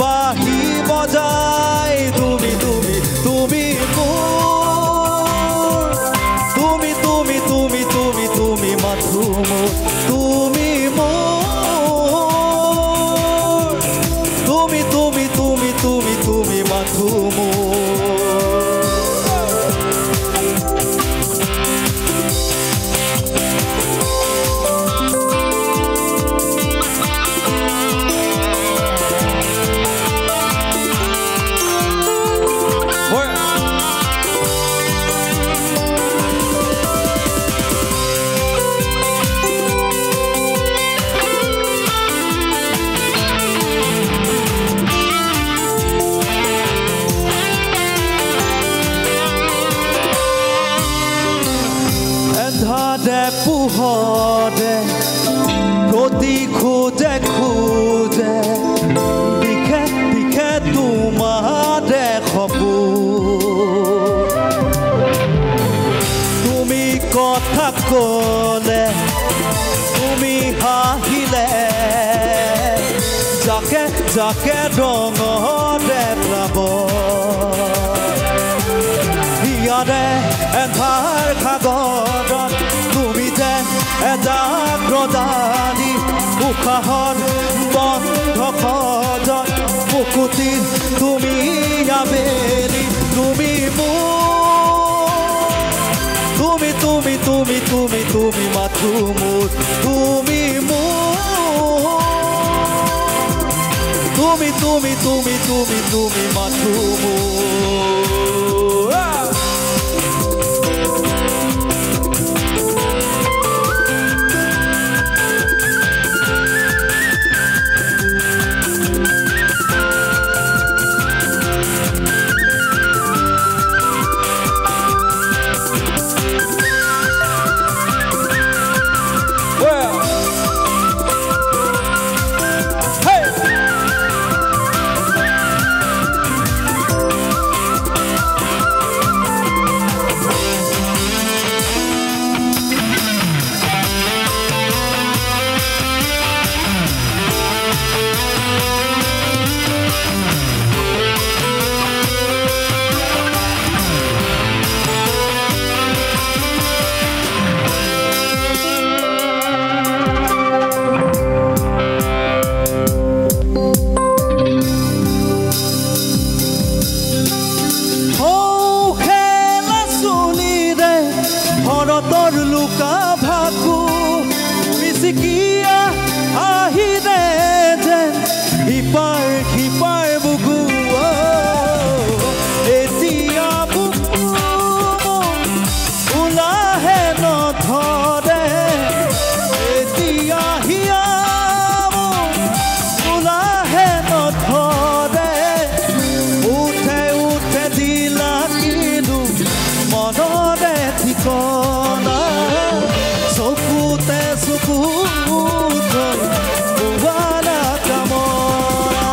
বাঁহী বজাই তুমি তুমি তুমি মোৰ তুমি তুমি তুমি তুমি তুমি মাথো মোৰ তুমি মোৰ তুমি তুমি তুমি তুমি তুমি মাথো মোৰ পোহৰে গতি খোজে খোজে দিখে দিখে তোমাৰে সপোন তুমি কথা ক'লে তুমি হাঁহিলে যাকে যাকে ৰঙৰে প্লাব ইয়াৰে এন্ধাৰ সাগৰত তুমি যে এজাক ৰজানি উশাহৰ বন্ধ সজন মুকুতিত তুমি আবেলি তুমি মোৰ তুমি তুমি তুমি তুমি তুমি মাথো মোৰ তুমি মোৰ তুমি তুমি তুমি তুমি তুমি মাথো মোৰ লুকা ভাকু মিচিকিয়া আহিলে যেন সিপাৰ সিপাৰ বুকু এতিয়া বুকু ওলাহে নধৰে এতিয়া হিয়া ওলাহে নধৰে উঠে উঠে দিলা কিনো মনৰে ঠিকনা চকুতে চকু ভুৱানা কামনা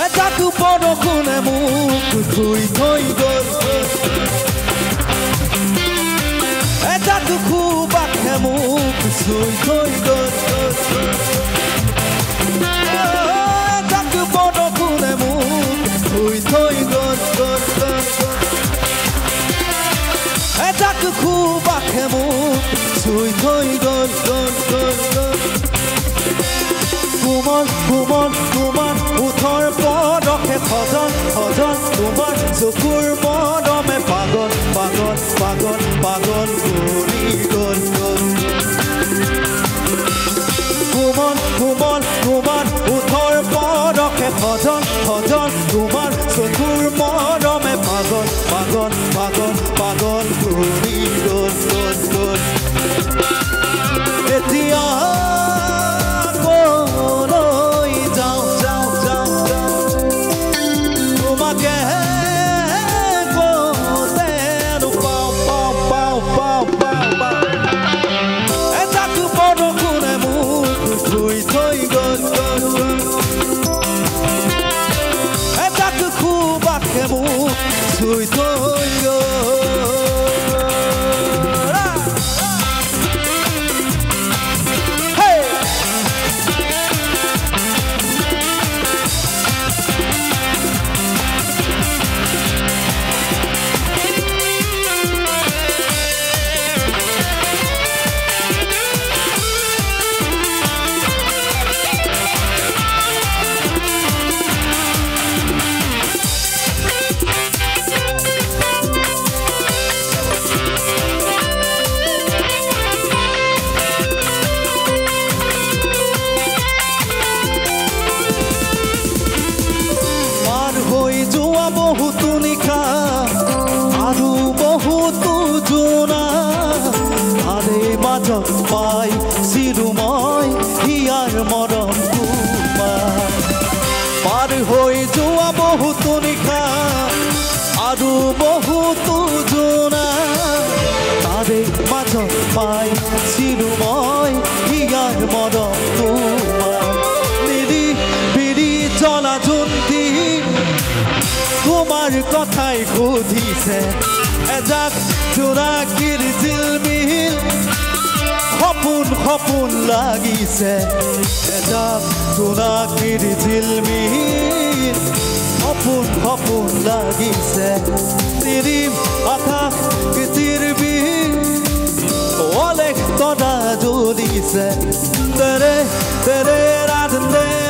এজাকো বৰষুণে মোক ধুই থৈ গ'ল এজাকো খুবাকে মোক চুই থৈ গ'ল এজাকো বৰষুণে মোক ধুই থৈ গ'ল এজাকো খুবাকে মোক চুই থৈ গ'ল কোমল কোমল তোমাৰ ওঠৰ পদকে সজন সজন তোমাৰ চকুৰ মৰমে পাগল পাগল পাগল পাগল কৰি গ'ল কোমল কোমল তোমাৰ ওঠৰ পদকে সজন সজন তোমাৰ চকুৰ মৰমে পাগল পাগল পাগল পাগল কৰি গ'ল এতিয়া Cool. আকাশে মোক চুই থৈ বহুতো নিশা আৰু বহুতো জোনা তাৰে মাজত পাইছিলো মই হিয়াৰ মৰম তোমাৰ পাৰ হৈ যোৱা বহুতো নিশা আৰু বহুতো জোনা তাৰে মাজত পাইছিলো মই হিয়াৰ মৰম তোমাৰ নিৰিবিলি জ্বলা জোনটি তোমাৰ কথাই সুধিছে এজাক জোনাকীৰ ঝিলমিল সপোন সপোন লাগিছে এজাক জোনাকীৰ ঝিলমিল সপোন সপোন লাগিছে নিৰিম আকাশ পৃথিৱীৰ অলেখ তৰা জ্বলিছে তেৰে তেৰে ৰাধে